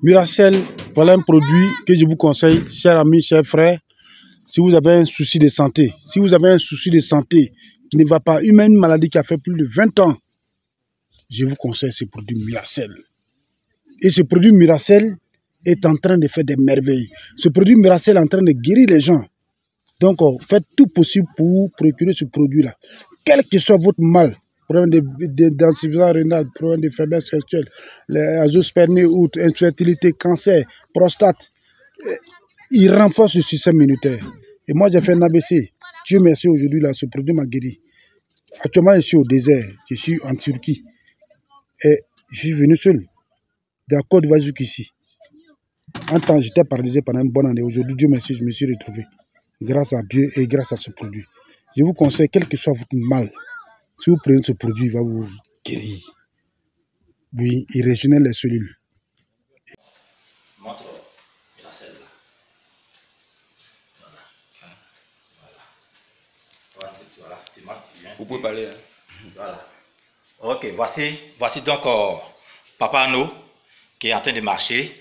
Miracell, voilà un produit que je vous conseille, chers amis, chers frères. Si vous avez un souci de santé, qui ne va pas, une maladie qui a fait plus de 20 ans, je vous conseille ce produit Miracell. Et ce produit Miracell est en train de faire des merveilles. Ce produit Miracell est en train de guérir les gens. Donc, faites tout possible pour vous procurer ce produit-là. Quel que soit votre mal, problème d'insuffisance rénale, problème de faiblesse sexuelle, azoospermie, infertilité, cancer, prostate, il renforce le système immunitaire. Et moi, j'ai fait un ABC. Dieu merci, aujourd'hui, là, ce produit m'a guéri. Actuellement, je suis au désert, je suis en Turquie. Et je suis venu seul, de la Côte d'Ivoire jusqu'ici. En temps, j'étais paralysé pendant une bonne année. Aujourd'hui, Dieu merci, je me suis retrouvé. Grâce à Dieu et grâce à ce produit. Je vous conseille, quel que soit votre mal, si vous prenez ce produit, il va vous guérir. Oui, il régénère les cellules. Montre Miracell là. Voilà, tu marches, tu viens. Vous pouvez parler. Hein. Voilà. Ok, voici donc Papa Ano qui est en train de marcher.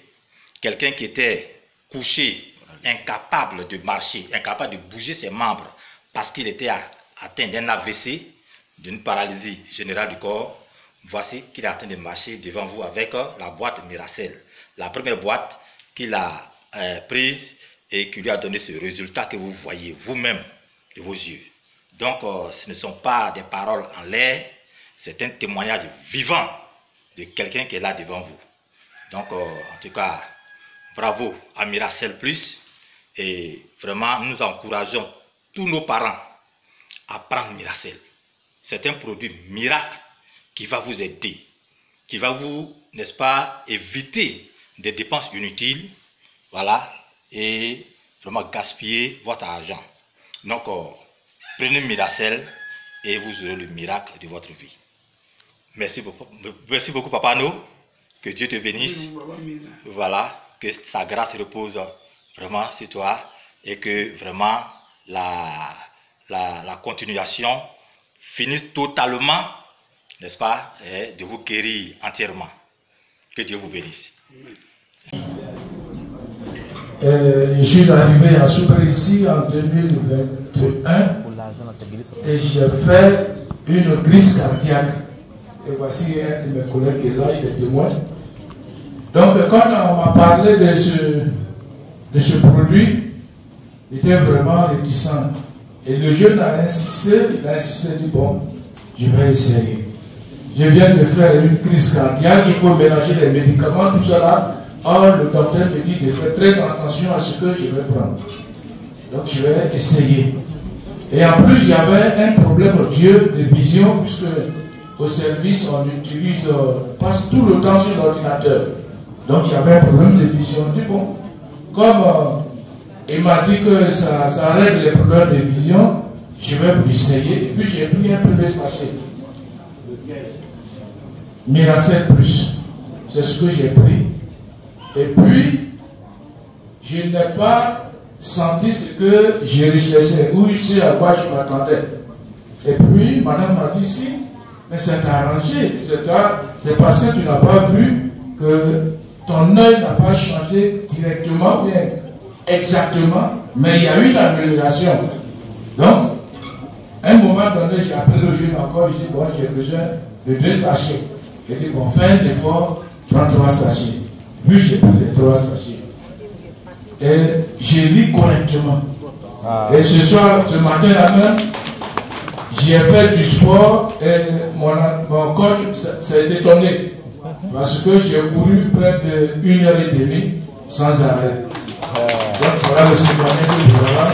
Quelqu'un qui était couché, incapable de marcher, incapable de bouger ses membres parce qu'il était atteint d'un AVC, d'une paralysie générale du corps. Voici qu'il est en train de marcher devant vous avec la boîte Miracell. La première boîte qu'il a prise et qui lui a donné ce résultat que vous voyez vous-même de vos yeux. Donc, ce ne sont pas des paroles en l'air, c'est un témoignage vivant de quelqu'un qui est là devant vous. Donc, en tout cas, bravo à Miracell Plus. Et vraiment, nous encourageons tous nos parents à prendre Miracell. C'est un produit miracle qui va vous aider, qui va vous, n'est-ce pas, éviter des dépenses inutiles, voilà, et vraiment gaspiller votre argent. Donc, prenez Miracell et vous aurez le miracle de votre vie. Merci beaucoup Papa Ano, que Dieu te bénisse, voilà, que sa grâce repose vraiment sur toi et que vraiment la continuation finisse totalement, n'est-ce pas, de vous guérir entièrement. Que Dieu vous bénisse. Je suis arrivé à Super ici en 2021 et j'ai fait une crise cardiaque. Et voici un de mes collègues qui est là, il est témoin. Donc quand on m'a parlé de ce produit, il était vraiment réticent. Et le jeune a insisté, il dit bon, je vais essayer. Je viens de faire une crise cardiaque, il faut mélanger les médicaments, tout cela. Or, le docteur me dit de faire très attention à ce que je vais prendre. Donc je vais essayer. Et en plus, il y avait un problème de vision, puisque au service, on utilise, passe tout le temps sur l'ordinateur. Donc il y avait un problème de vision. Je dis bon, comme il m'a dit que ça règle les problèmes de vision, je vais essayer. Et puis j'ai pris un peu de sachet. Miracell Plus. C'est ce que j'ai pris. Et puis, je n'ai pas senti ce que je recherchais, ou ce à quoi je m'attendais. Et puis, madame m'a dit si, mais c'est arrangé. C'est parce que tu n'as pas vu que ton œil n'a pas changé directement, bien exactement, mais il y a eu une amélioration. Donc, à un moment donné, j'ai appelé le jeune encore, je dis bon, j'ai besoin de 2 sachets. Il dit bon, fais un effort, prends 3 sachets. Puis j'ai pris les 3 sachets. Et j'ai lu correctement. Et ce soir, ce matin même, j'ai fait du sport et mon coach s'est étonné. Parce que j'ai couru près de 1h30 sans arrêt. Donc voilà le témoignage que voilà.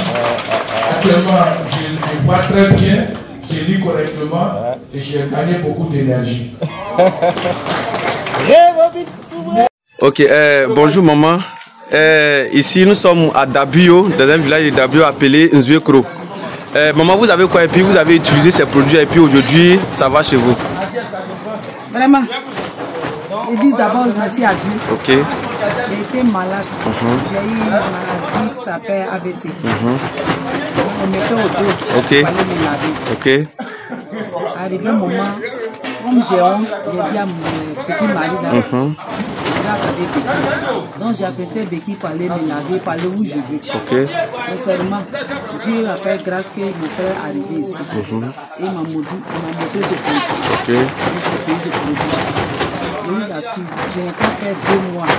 Actuellement, je vois très bien, j'ai lu correctement et j'ai gagné beaucoup d'énergie. Ok, bonjour maman. Ici nous sommes à Dabio, dans un village de Dabio appelé Nzuekro. Maman, vous avez quoi et puis vous avez utilisé ces produits et puis aujourd'hui ça va chez vous? Vraiment, je dis d'abord merci à Dieu. Ok. J'ai été malade. J'ai eu une maladie qui s'appelle AVC. On mettait au dos. Ok. Il fallait me laver. Ok. Arrivé un moment, comme j'ai honte, j'ai dit à mon petit mari, grâce avec Béki. Donc j'ai apprécié Béki pour aller me laver, pour aller où je veux. Ok. Sincèrement, Dieu a fait grâce que mon frère est arrivé ici. Et il m'a montré ce produit. Ok. Et j'ai payé ce produit. Je vous assure, je n'ai pas fait 2 mois.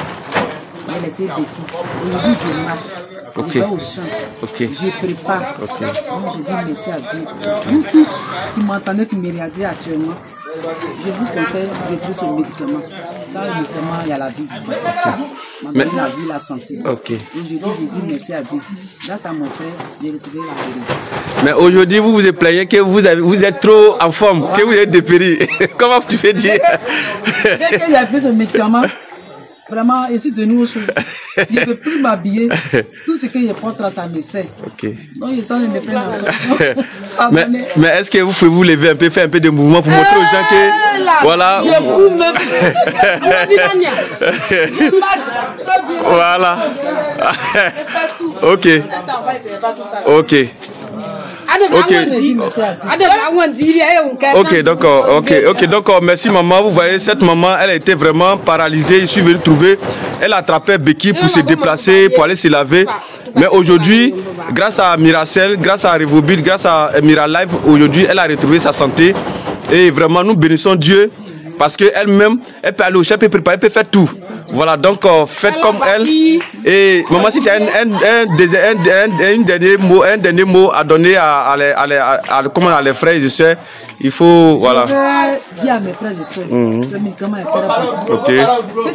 J'ai laissé Béki. Aujourd'hui, je marche. Ok. Je vais au champ. Ok. Je prépare. Ok. Donc je dis merci à Dieu. Vous tous qui m'entendez, qui me regardez actuellement, je vous conseille de trouver ce médicament. Dans le médicament, il y a la vie. Mais... la vie, la santé. Ok. Donc je dis merci à Dieu. Grâce à mon frère, j'ai retrouvé la guérison. Mais aujourd'hui, vous vous plaignez que vous êtes trop en forme, que vous êtes dépéri. Comment tu peux dire? Dès que j'ai pris ce médicament, vraiment, je suis devenu autre chose. Je ne peux plus m'habiller. Tout ce que je prends, ça me sert. Ok. Donc, je sens que je me plains encore. mais est-ce que vous pouvez vous lever un peu, faire un peu de mouvement pour montrer aux gens que... Voilà. Je vous même. Je marche. Voilà. Ok. Ok. Ok, donc merci maman. Vous voyez, cette maman, elle était vraiment paralysée. Je suis venu trouver. Elle attrapait Béki pour se déplacer, pour aller se laver. Mais aujourd'hui, grâce à Miracel, grâce à Revobit, grâce à Miralife, aujourd'hui, elle a retrouvé sa santé. Et vraiment, nous bénissons Dieu parce qu'elle-même, elle peut aller au chef, elle peut préparer, elle peut faire tout. Voilà, donc faites comme elle. Et maman, si tu as un dernier mot à donner à les frères, je sais, il faut, voilà. Je vais dire à mes frères et soeurs, le médicament est très important. Ok.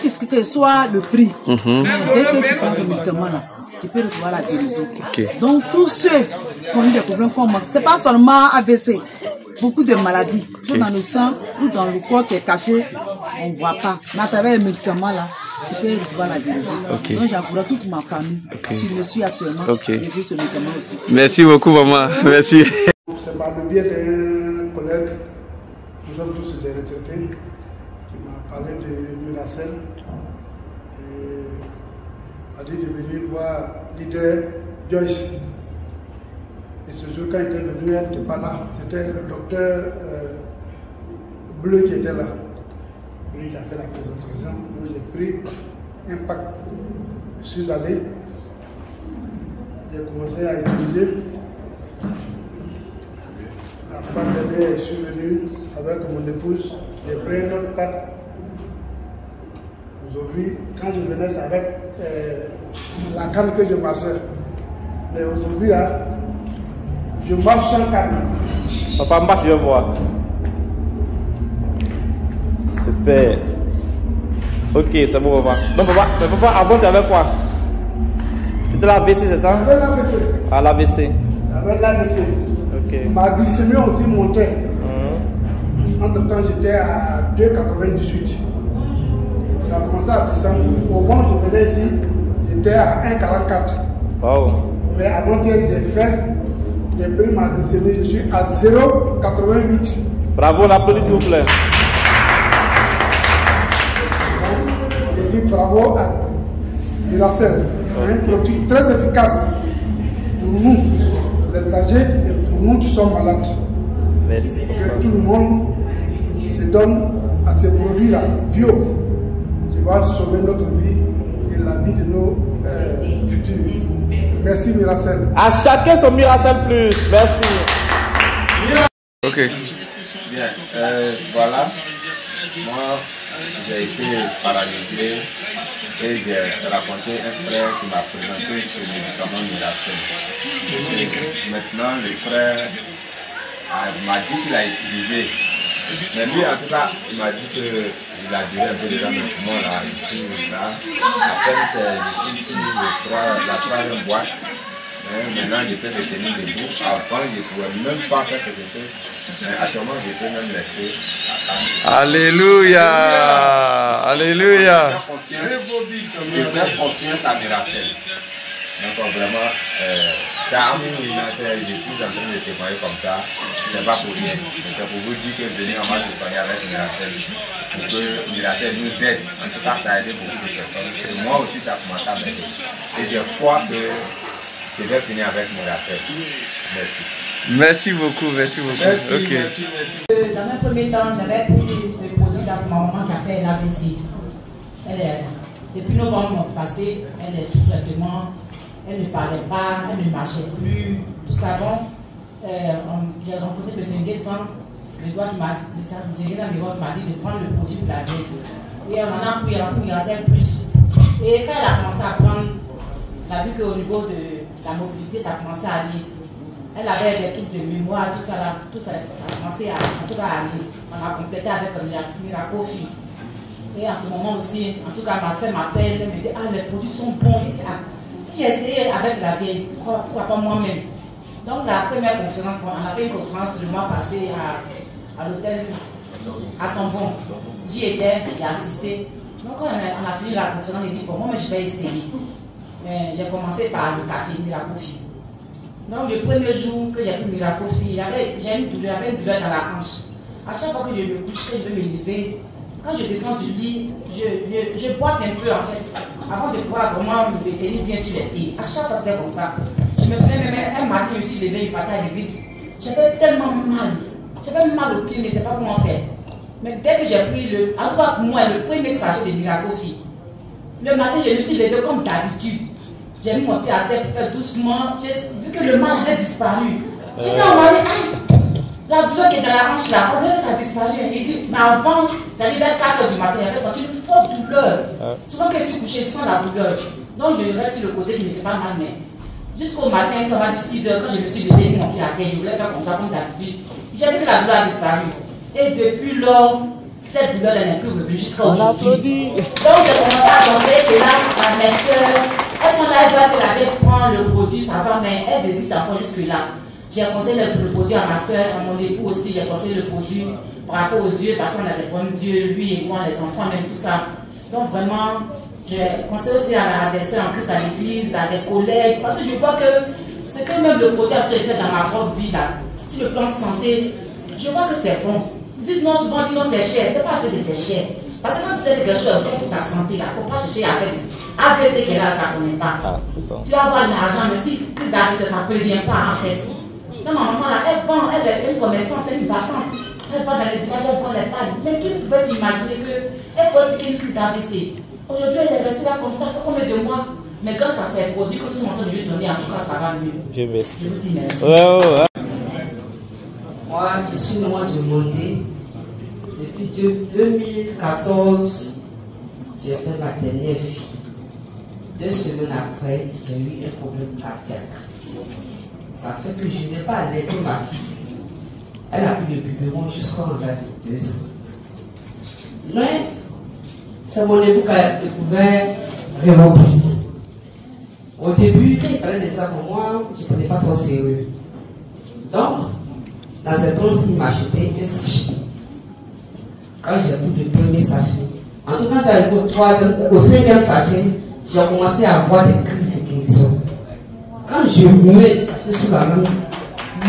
Quel que soit le prix, dès que tu prends ce médicament-là, tu peux recevoir la guérison. Okay. Donc tous ceux qui ont eu des problèmes comme moi, ce n'est pas seulement AVC, beaucoup de maladies sont dans le sang ou dans le corps qui est caché, on ne voit pas. Mais à travers les médicaments là, tu peux recevoir la guérison. Okay. Donc j'encourage toute ma famille qui me suit actuellement de vivre ce médicament aussi. Merci beaucoup maman, merci. C'est par le biais d'un collègue, nous sommes tous des retraités, qui m'a parlé de Miracel. A dit de venir voir leader Joyce. Et ce jour, quand il était venu, elle n'était pas là. C'était le docteur Bleu qui était là. Lui qui a fait la présentation. Donc j'ai pris un pack. Je suis allé. J'ai commencé à utiliser. La fin d'année, je suis venu avec mon épouse. J'ai pris un autre pack. Aujourd'hui, quand je venais, c'est avec la canne que je marchais. Mais aujourd'hui, là, je marche sans canne. Papa, marche, je vais voir. Super. Ok, c'est bon, papa. Donc, papa, avant, tu avais quoi? C'était l'AVC, c'est ça? J'avais l'AVC. Ah, l'AVC. J'avais l'AVC. Ok. Ma glycémie aussi montait. Entre-temps, j'étais à 2,98. Ça a commencé à descendre. Au moment où je venais ici, j'étais à 1,44. Wow. Mais avant-hier, j'ai pris ma glycémie, je suis à 0,88. Bravo, on applaudit s'il vous plaît. Je dis bravo à Miracel. Un produit très efficace pour nous, les âgés, et pour nous qui sommes malades. Merci. Que tout le monde se donne à ces produits-là, bio. Qui va sauver notre vie et la vie de nos futurs. Merci Miracel. À chacun son Miracel plus. Merci. Ok. Bien, voilà. Moi, j'ai été paralysé et j'ai rencontré un frère qui m'a présenté ce médicament Miracel. Maintenant, le frère m'a dit qu'il a utilisé. Mais lui, en tout cas, il m'a dit qu'il a duré un peu de temps, mais moi, là, ici, là, à peine c'est ici, la troisième boîte. Maintenant, je peux me tenir debout. Avant, je ne pouvais même pas faire quelque chose. Mais actuellement, je peux même laisser attendre. Alléluia. Alléluia. Je fais confiance à Miracel. Donc vraiment, ça a mis je suis en train de témoigner comme ça. Ce n'est pas pour rien. C'est pour vous dire que venez, on va se soigner avec Miracel. Pour que Miracel nous aide. En tout cas, ça a aidé beaucoup de personnes. Et moi aussi, ça a commencé à m'aider. Et j'ai foi que je vais finir avec Miracel. Merci. Merci beaucoup, merci beaucoup. Merci, okay. merci. Dans un premier temps, j'avais pris ce produit-là pour ma maman qui a fait l'AVC. Elle est Depuis novembre passé, elle est sous traitement, elle ne parlait pas, elle ne marchait plus, tout ça. Donc, j'ai rencontré M. Nguessan, M. Nguessan m'a dit de prendre le produit pour la veille. Et on en a pris, elle a pris Miracel Plus. Et quand elle a commencé à prendre, elle a vu qu'au niveau de la mobilité, ça commençait à aller. Elle avait des trucs de mémoire, tout ça là, ça a commencé à, en tout cas, à aller. On a complété avec Miracofi. Et en ce moment aussi, en tout cas, ma soeur m'appelle, elle me dit, ah, les produits sont bons. Je dis, ah, si j'ai essayé avec la vieille, pourquoi pas moi-même? Donc, la première conférence, on a fait une conférence le mois passé à l'hôtel à Sanvon. J'y étais, j'ai assisté. Donc, quand on a fini la conférence, j'ai dit, bon, moi, je vais essayer. Mais j'ai commencé par le café Miracofi. Donc, le premier jour que j'ai pris Miracofi, j'ai une douleur dans la hanche. À chaque fois que je me couche, que je veux me lever, quand je descends du lit, je boite un peu en fait. Avant de pouvoir vraiment me tenir bien sur les pieds. À chaque fois, c'était comme ça. Je me souviens même, un matin, je me suis levée, je partais à l'église. J'avais tellement mal. J'avais mal au pied, mais je ne sais pas comment faire. Mais dès que j'ai pris en tout cas pour moi, le premier sachet de Miracofi, le matin, je me suis levée comme d'habitude. J'ai mis mon pied à terre pour faire doucement. J'ai vu que le mal avait disparu. J'ai dit à mon mari, ah, la douleur qui est dans la hanche là, on dirait que ça a disparu. Il dit, mais avant, c'est-à-dire vers 4 h du matin, j'avais senti une forte douleur. Souvent quand je suis couché sans la douleur. Donc je reste sur le côté qui ne fait pas mal, mais jusqu'au matin, quand on m'a dit 6 h, quand je me suis levé, mis mon pied à terre, je voulais faire comme ça, comme d'habitude. J'ai vu que la douleur a disparu. Et depuis lors, cette douleur n'est plus revenue jusqu'à aujourd'hui. Donc j'ai commencé à conseiller cela à mes soeurs. Elles sont là, elles voient que la vieille prend le produit, ça va, mais elles hésitent encore jusque-là. J'ai conseillé le produit à ma soeur, à mon époux aussi, j'ai conseillé le produit par rapport aux yeux, parce qu'on a des problèmes d'yeux, lui et moi, les enfants, même tout ça. Donc vraiment, j'ai conseillé aussi à des soeurs en Christ à l'église, à des collègues, parce que je vois que ce que même le produit a fait dans ma propre vie, là, sur le plan de santé, je vois que c'est bon. Dites-nous souvent, dis-nous c'est cher, c'est pas fait de c'est cher. Parce que quand tu sais que quelque chose est bon pour ta santé, là, il ne faut pas chercher à faire des AVC qui est là, ça ne connaît pas. Tu vas avoir de l'argent, mais si crise d'AVC, ça ne prévient pas en fait. Non, ma maman là, elle vend, elle est une commerçante, elle est une battante. Elle va dans les villages, elle vend les palmes. Mais qui pouvait s'imaginer qu'elle pourrait piquer une crise d'AVC? Aujourd'hui, elle est restée là comme ça, pour combien de mois? Mais grâce à ces produits que nous sommes en train de lui donner, en tout cas, ça va mieux. Je vous dis merci. Moi, je suis maman du Mondé. Depuis 2014, j'ai fait ma dernière fille. 2 semaines après, j'ai eu un problème cardiaque. Ça fait que je n'ai pas allaité ma fille. Elle a pris le biberon jusqu'à l'âge de 2 ans. Mais c'est mon époux qui a découvert Révobus. Au début, quand il parlait de ça pour moi, je ne prenais pas ça au sérieux. Donc, dans cette once, il m'a acheté un sachet. Quand j'ai pris le premier sachet, en tout cas, j'arrive au 5e sachet, j'ai commencé à avoir des crises de guérison. Quand je mets le sachet sous la main,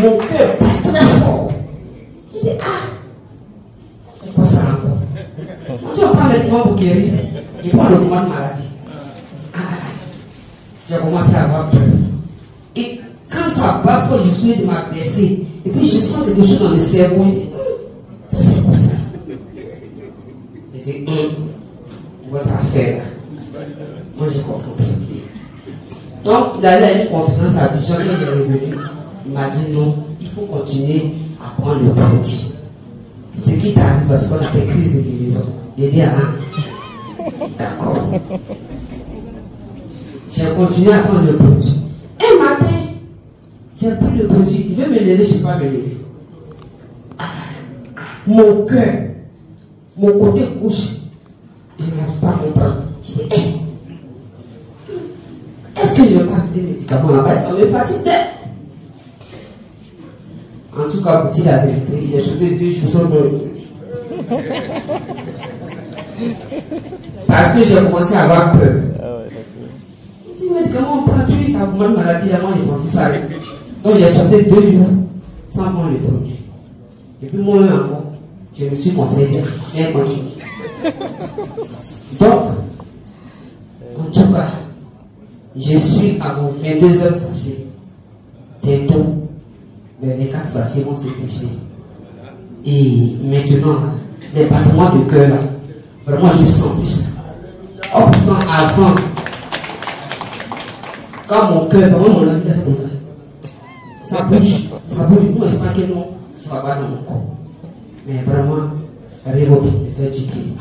mon cœur bat très fort. Je dis, ah, c'est quoi ça encore? On dit, on prend le médicament pour guérir. Il prend le moment de maladie. J'ai commencé à avoir peur. Et quand ça bat fort, je suis de m'agresser. Et puis je sens quelque chose dans le cerveau. Je dis, ça c'est quoi ça? Je dis, votre affaire. Moi je comprends plus. Donc, d'aller à une conférence à Abidjan, quand il est revenu, il m'a dit non, il faut continuer à prendre le produit. Ce qui t'arrive, c'est ce qu'on appelle crise de guérison. J'ai dit, ah, d'accord. J'ai continué à prendre le produit. Un matin, j'ai pris le produit, il veut me lever, je ne peux pas me lever. Mon cœur, mon côté gauche, je n'arrive pas à comprendre. Je dis, hey, est-ce que je vais passer des médicaments là-bas? Ça me fatigue. En tout cas, pour dire la vérité, j'ai sauté 2 jours sans mon produit. Parce que j'ai commencé à avoir peur. Je dis, mais comment on prend plus, ça augmente maladie, là, moi, les produits, ça arrive. Donc j'ai sauté 2 jours sans prendre le produit. Et puis moi encore, je me suis conseillé et continué. Donc, en tout cas, je suis à mon 22e sachet. Bientôt, mes 24 sachets vont s'épuiser. Et maintenant, les battements de cœur, là, vraiment je sens plus. Oh putain, avant, quand mon cœur, vraiment mon ami fait comme ça. Ça bouge. Moi, je sens que non, ça va dans mon corps. Mais vraiment, Révoque, fait du bien.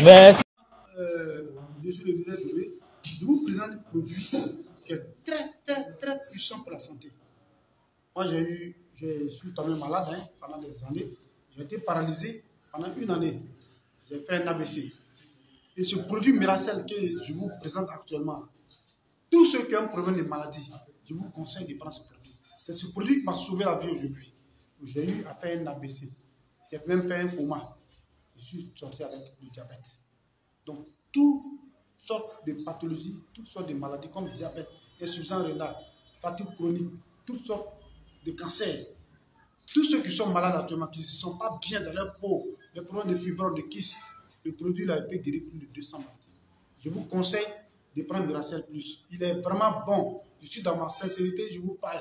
Merci. Je suis le directeur. Je vous présente un produit qui est très puissant pour la santé. Moi, je suis tombé malade pendant des années. J'ai été paralysé pendant une année. J'ai fait un AVC. Et ce produit Miracel que je vous présente actuellement, tous ceux qui ont un problème de maladie, je vous conseille de prendre ce produit. C'est ce produit qui m'a sauvé la vie aujourd'hui. J'ai eu à faire un AVC. J'ai même fait un coma. Je suis sorti avec le diabète. Donc, toutes sortes de pathologies, toutes sortes de maladies comme diabète, insuffisance rénale, fatigue chronique, toutes sortes de cancers. Tous ceux qui sont malades actuellement, qui ne se sentent pas bien dans leur peau, les problèmes de fibrome, de kyste, le produit là, il peut guérir plus de 200 maladies. Je vous conseille de prendre Miracel Plus. Il est vraiment bon. Je suis dans ma sincérité, je vous parle.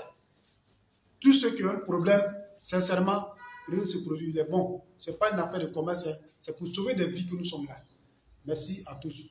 Tous ceux qui ont un problème, sincèrement, prenez ce produit, il est bon. Ce n'est pas une affaire de commerce, c'est pour sauver des vies que nous sommes là. Merci à tous.